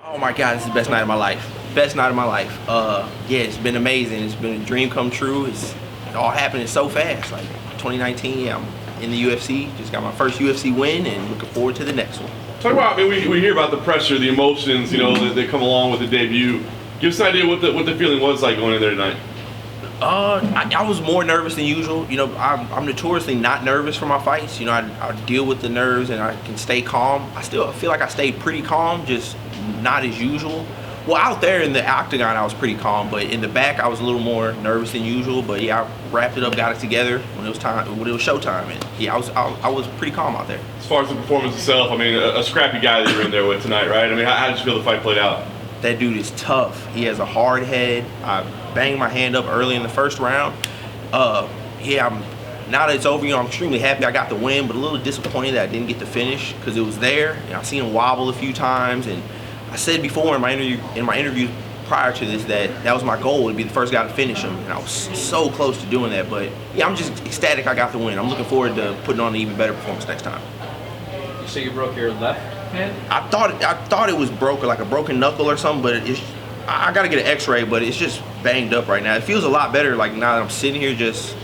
Oh my God, this is the best night of my life. Best night of my life. Yeah, it's been amazing. It's been a dream come true. It all happening so fast. Like 2019, yeah, I'm in the UFC. Just got my first UFC win and looking forward to the next one. Talk about, I mean, we hear about the pressure, the emotions, you know, that come along with the debut. Give us an idea what the feeling was like going in there tonight. I was more nervous than usual. You know, I'm notoriously not nervous for my fights. You know, I deal with the nerves and I can stay calm. I still feel like I stayed pretty calm, just not as usual. Well, out there in the octagon, I was pretty calm, but in the back, I was a little more nervous than usual. But yeah, I wrapped it up, got it together when it was time, when it was showtime, and yeah, I was pretty calm out there. As far as the performance itself, I mean, a scrappy guy that you're in there with tonight, right? I mean, how did you feel the fight played out? That dude is tough. He has a hard head. I banged my hand up early in the first round. Yeah, now that it's over, you know, I'm extremely happy I got the win, but a little disappointed that I didn't get the finish because it was there. You know, I seen him wobble a few times, and I said before in my interview prior to this that was my goal, to be the first guy to finish him, and I was so close to doing that. But yeah, I'm just ecstatic I got the win. I'm looking forward to putting on an even better performance next time. You say you broke your left hand? I thought it was broke, or like a broken knuckle or something, but I gotta get an x-ray, but it's just banged up right now. It feels a lot better like now that I'm sitting here just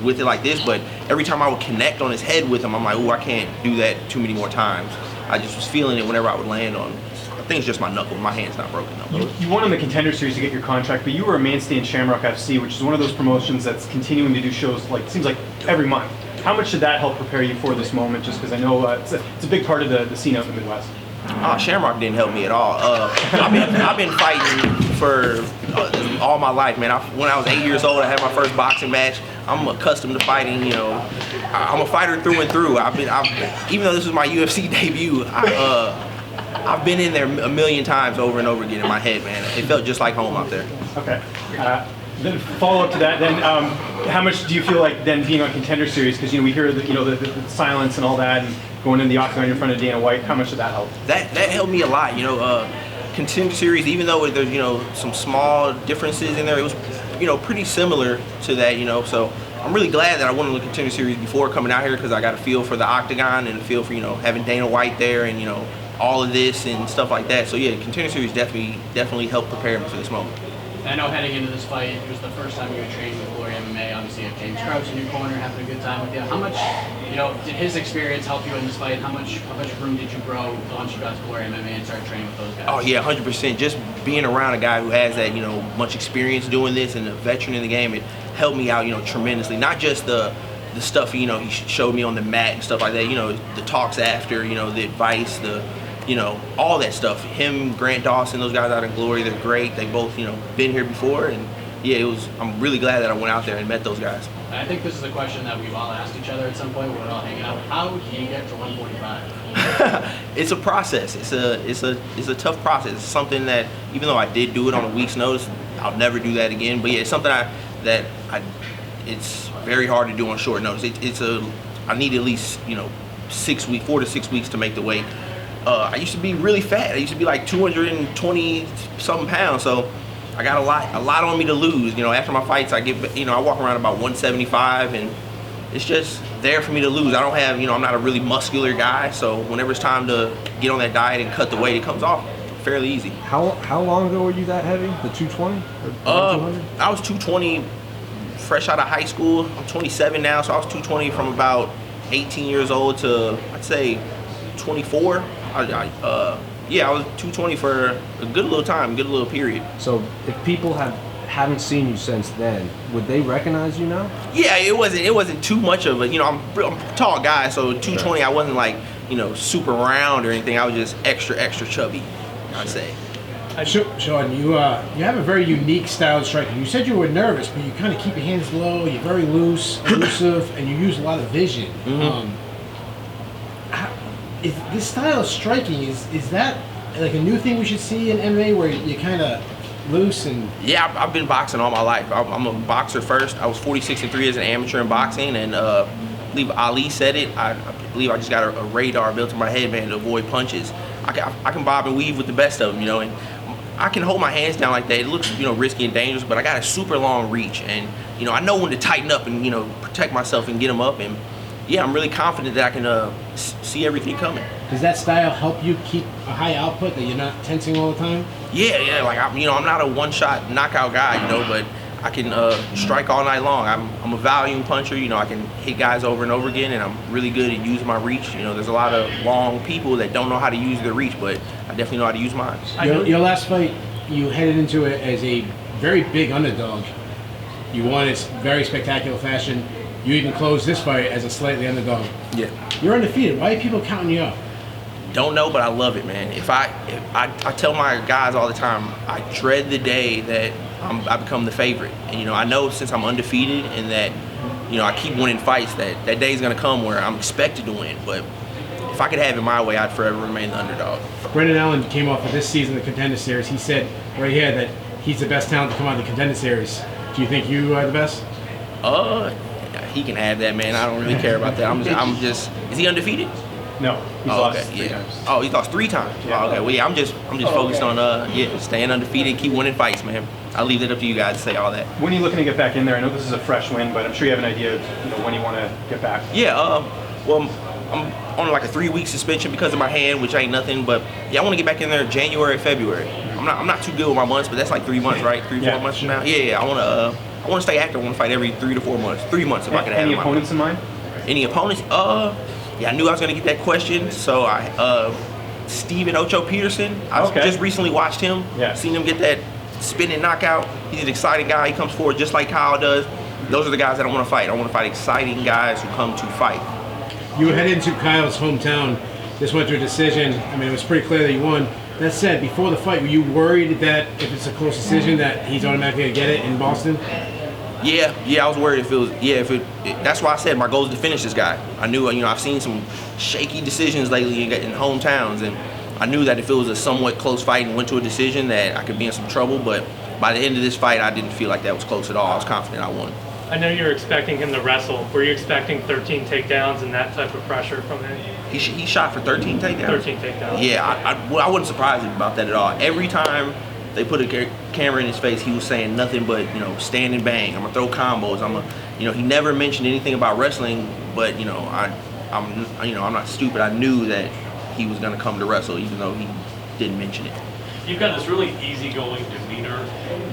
with it like this, but every time I would connect on his head with him, I'm like, ooh, I can't do that too many more times. I just was feeling it whenever I would land on him. I think it's just my knuckle. My hand's not broken though. You won in the Contender Series to get your contract, but you were a mainstay in Shamrock FC, which is one of those promotions that's continuing to do shows, like, it seems like every month. How much did that help prepare you for this moment? Just because I know it's a big part of the scene out in the Midwest. Shamrock didn't help me at all. I've been fighting for all my life, man. When I was 8 years old, I had my first boxing match. I'm accustomed to fighting. You know, I'm a fighter through and through. Even though this was my UFC debut, I've been in there a million times over and over again in my head, man. It felt just like home out there. Okay. Then follow up to that. Then, how much do you feel like then being on Contender Series? Because we hear the silence and all that, and going in the octagon in front of Dana White. How much did that help? That helped me a lot. Contender Series, even though there's some small differences in there, it was pretty similar to that. So I'm really glad that I won the Contender Series before coming out here, because I got a feel for the octagon and a feel for having Dana White there and all of this and stuff like that. So yeah, Contender Series definitely helped prepare me for this moment. I know heading into this fight, it was the first time you were training with Glory MMA. Obviously, you have James Crouch in your corner, having a good time with you. How much, did his experience help you in this fight? How much room did you grow once you got to Glory MMA and started training with those guys? Oh yeah, 100%. Just being around a guy who has that, much experience doing this and a veteran in the game, it helped me out, tremendously. Not just the stuff, he showed me on the mat and stuff like that. The talks after, the advice, all that stuff. Him, Grant Dawson, those guys out in Glory, they're great. They both, been here before, and yeah, I'm really glad that I went out there and met those guys. I think this is a question that we've all asked each other at some point when we're all hanging out. How do you get to 145? It's a process. It's a tough process. It's something that, even though I did do it on a week's notice, I'll never do that again. But yeah, it's something it's very hard to do on short notice. I need at least 4 to 6 weeks to make the weight. I used to be really fat. I used to be like 220 something pounds. So I got a lot on me to lose. After my fights, I walk around about 175, and it's just there for me to lose. I don't have, I'm not a really muscular guy. So whenever it's time to get on that diet and cut the weight, it comes off fairly easy. How long ago were you that heavy? The 220? I was 220 fresh out of high school. I'm 27 now, so I was 220 from about 18 years old to, I'd say, 24. I was 220 for a good little time, good little period. So if people haven't seen you since then, would they recognize you now? Yeah, it wasn't too much of a, I'm a tall guy, so 220, I wasn't like, super round or anything. I was just extra chubby, I'd say. Sean, you have a very unique style of striking. You said you were nervous, but you kind of keep your hands low, you're very elusive, and you use a lot of vision. Mm-hmm. Is this style of striking, is that like a new thing we should see in MMA, where you're kind of loose and... Yeah, I've been boxing all my life. I'm a boxer first. I was 46-3 as an amateur in boxing, and I believe Ali said it. I believe I just got a radar built in my head, man, to avoid punches. I can bob and weave with the best of them, and I can hold my hands down like that. It looks, risky and dangerous, but I got a super long reach, and I know when to tighten up and protect myself and get them up. And yeah, I'm really confident that I can see everything coming. Does that style help you keep a high output that you're not tensing all the time? Yeah, like I'm not a one-shot knockout guy, but I can strike all night long. I'm a volume puncher, I can hit guys over and over again, and I'm really good at using my reach. There's a lot of long people that don't know how to use their reach, but I definitely know how to use mine. Your last fight, you headed into it as a very big underdog. You won in very spectacular fashion. You even closed this fight as a slightly underdog. Yeah. You're undefeated. Why are people counting you up? Don't know, but I love it, man. I tell my guys all the time, I dread the day that I become the favorite. And I know since I'm undefeated and that I keep winning fights, that day's gonna come where I'm expected to win. But if I could have it my way, I'd forever remain the underdog. Brendan Allen came off of this season of the Contender Series. He said right here that he's the best talent to come out of the Contender Series. Do you think you are the best? He can have that, man. I don't really care about that. I'm just. Is he undefeated? No, he's lost three yeah. times. Oh, he's lost 3 times. Yeah. Oh, okay. Well, yeah, I'm just focused on staying undefeated, keep winning fights, man. I'll leave it up to you guys to say all that. When are you looking to get back in there? I know this is a fresh win, but I'm sure you have an idea of when you want to get back. Yeah. Well, I'm on like a 3-week suspension because of my hand, which ain't nothing. But yeah, I want to get back in there January, February. I'm not too good with my months, but that's like 3 months, right? 3-4 months from now. Yeah. I want to stay active. I want to fight every 3 to 4 months. 3 months if I can have. Any opponents in mind? Any opponents? Yeah, I knew I was gonna get that question. So Steven Ocho Peterson. I just recently watched him. Yeah. Seen him get that spinning knockout. He's an exciting guy. He comes forward just like Kyle does. Those are the guys that I want to fight. I want to fight exciting guys who come to fight. You headed into Kyle's hometown. This went to a decision. I mean, it was pretty clear that you won. That said, before the fight, were you worried that if it's a close decision that he's automatically gonna get it in Boston? Yeah, I was worried if it was. Yeah, that's why I said my goal is to finish this guy. I knew, I've seen some shaky decisions lately in hometowns, and I knew that if it was a somewhat close fight and went to a decision, that I could be in some trouble. But by the end of this fight, I didn't feel like that was close at all. I was confident I won. I know you were expecting him to wrestle. Were you expecting 13 takedowns and that type of pressure from him? He shot for 13 takedowns. 13 takedowns. Yeah, I wasn't surprised about that at all. Every time they put a camera in his face, he was saying nothing but, stand and bang. I'm gonna throw combos. He never mentioned anything about wrestling. But I'm not stupid. I knew that he was gonna come to wrestle, even though he didn't mention it. You've got this really easygoing demeanor.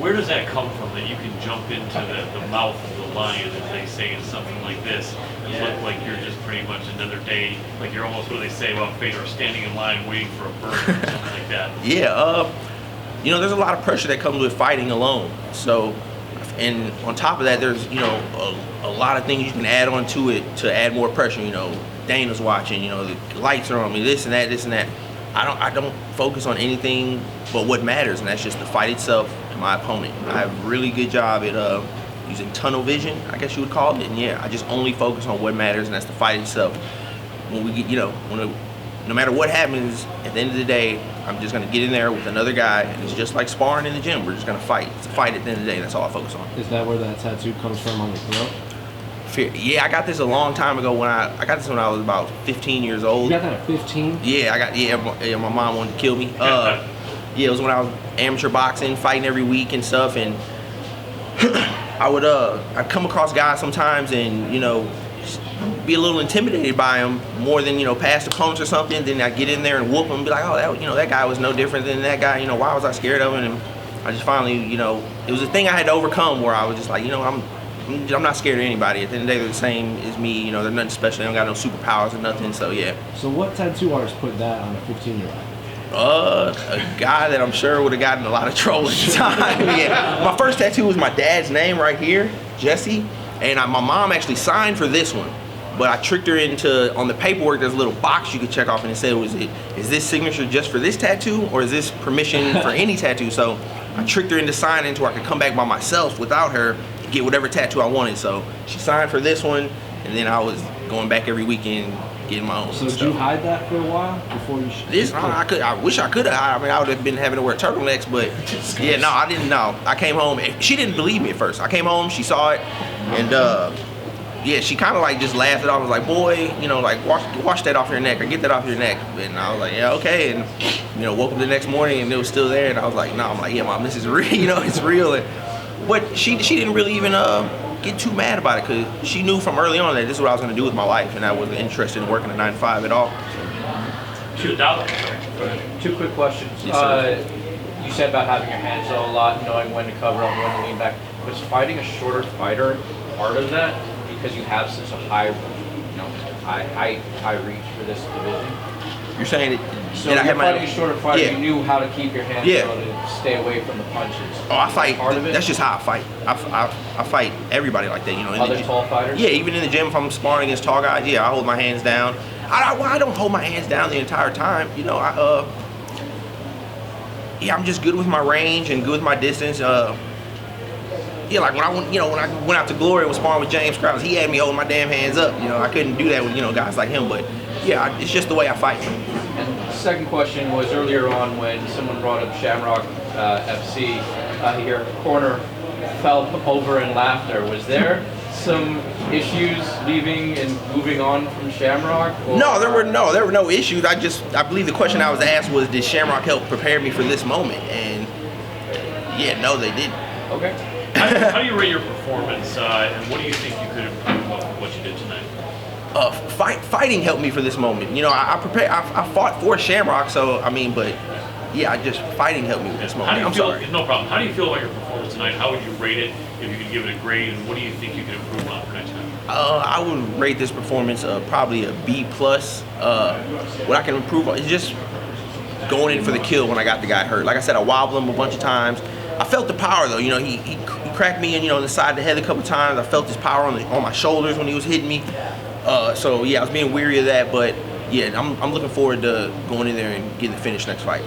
Where does that come from that you can jump into the mouth of the lion, as they say, in something like this, and look like you're just pretty much another day, like you're almost what they say about Fedor, standing in line waiting for a bird or something like that? Yeah, there's a lot of pressure that comes with fighting alone. So, and on top of that, there's, a lot of things you can add on to it to add more pressure. Dana's watching, the lights are on me, this and that. I don't focus on anything but what matters, and that's just the fight itself and my opponent. I have a really good job at using tunnel vision, I guess you would call it. And yeah, I just only focus on what matters, and that's the fight itself. When we get, no matter what happens, at the end of the day, I'm just gonna get in there with another guy, and it's just like sparring in the gym. We're just gonna fight. It's a fight at the end of the day. That's all I focus on. Is that where that tattoo comes from on your throat? Yeah, I got this a long time ago when I got this when I was about 15 years old. You got that at 15? Yeah, my mom wanted to kill me. It was when I was amateur boxing, fighting every week and stuff, and I'd come across guys sometimes and be a little intimidated by them more than past opponents or something. Then I get in there and whoop them and be like, oh, that guy was no different than that guy. Why was I scared of him? And I just finally, it was a thing I had to overcome where I was just like, I'm not scared of anybody. At the end of the day, they're the same as me. They're nothing special. They don't got no superpowers or nothing. So yeah. So what tattoo artist put that on a 15-year-old? A guy that I'm sure would have gotten a lot of trouble at the time. Yeah. My first tattoo was my dad's name right here, Jesse, and my mom actually signed for this one. But I tricked her into, on the paperwork, there's a little box you could check off, and it said, is this signature just for this tattoo, or is this permission for any tattoo? So I tricked her into signing to where I could come back by myself without her, get whatever tattoo I wanted. So she signed for this one, and then I was going back every weekend getting my own So stuff. did you hide that for a while before you? I wish I could have. I mean, I would have been having to wear turtlenecks, but yeah, no, I didn't know. I came home. She didn't believe me at first. I came home, she saw it, and yeah, she kind of like just laughed it off. I was like, boy, like wash that off your neck or get that off your neck. And I was like, yeah, okay. And woke up the next morning and it was still there. And I was like, no, I'm like, yeah, mom, this is real. It's real. But she didn't really even get too mad about it because she knew from early on that this is what I was going to do with my life, and I wasn't interested in working a 9-to-5 at all. Shoot a dollar. Two quick questions. Yes, sir. You said about having your hands on a lot, knowing when to cover up, when to lean back. Was fighting a shorter fighter part of that because you have such a high reach for this division? You're saying So that I you're had my fighting a shorter fighter, Yeah. you knew how to keep your hands Yeah. on and stay away from the punches. Oh, I fight. Part of it? That's just how I fight. I fight everybody like that, you know. in the Other gym. tall fighters? Yeah, even in the gym, if I'm sparring against tall guys, yeah, I hold my hands down. I don't hold my hands down the entire time, you know. I'm just good with my range and good with my distance. Yeah, like when I went out to Glory and was sparring with James Krause, he had me holding my damn hands up. You know, I couldn't do that with guys like him, but yeah, it's just the way I fight. And the second question was earlier on when someone brought up Shamrock FC, your corner fell over in laughter. Was there some issues leaving and moving on from Shamrock? Or? No, there were no issues. I believe the question I was asked was, did Shamrock help prepare me for this moment? And yeah, no, they didn't. Okay. How do you rate your performance, and what do you think you could improve on what you did tonight? Fighting helped me for this moment. You know, I fought for Shamrock, so I mean, but yeah, fighting helped me with this moment. I'm sorry. No problem. How do you feel about your performance tonight? How would you rate it if you could give it a grade, and what do you think you could improve on for next time? I would rate this performance probably a B+. What I can improve on is just going in for the kill when I got the guy hurt. Like I said, I wobbled him a bunch of times. I felt the power though. You know, he cracked me in, the side of the head a couple times. I felt his power on my shoulders when he was hitting me. So yeah, I was being weary of that, but yeah, I'm looking forward to going in there and getting the finish next fight.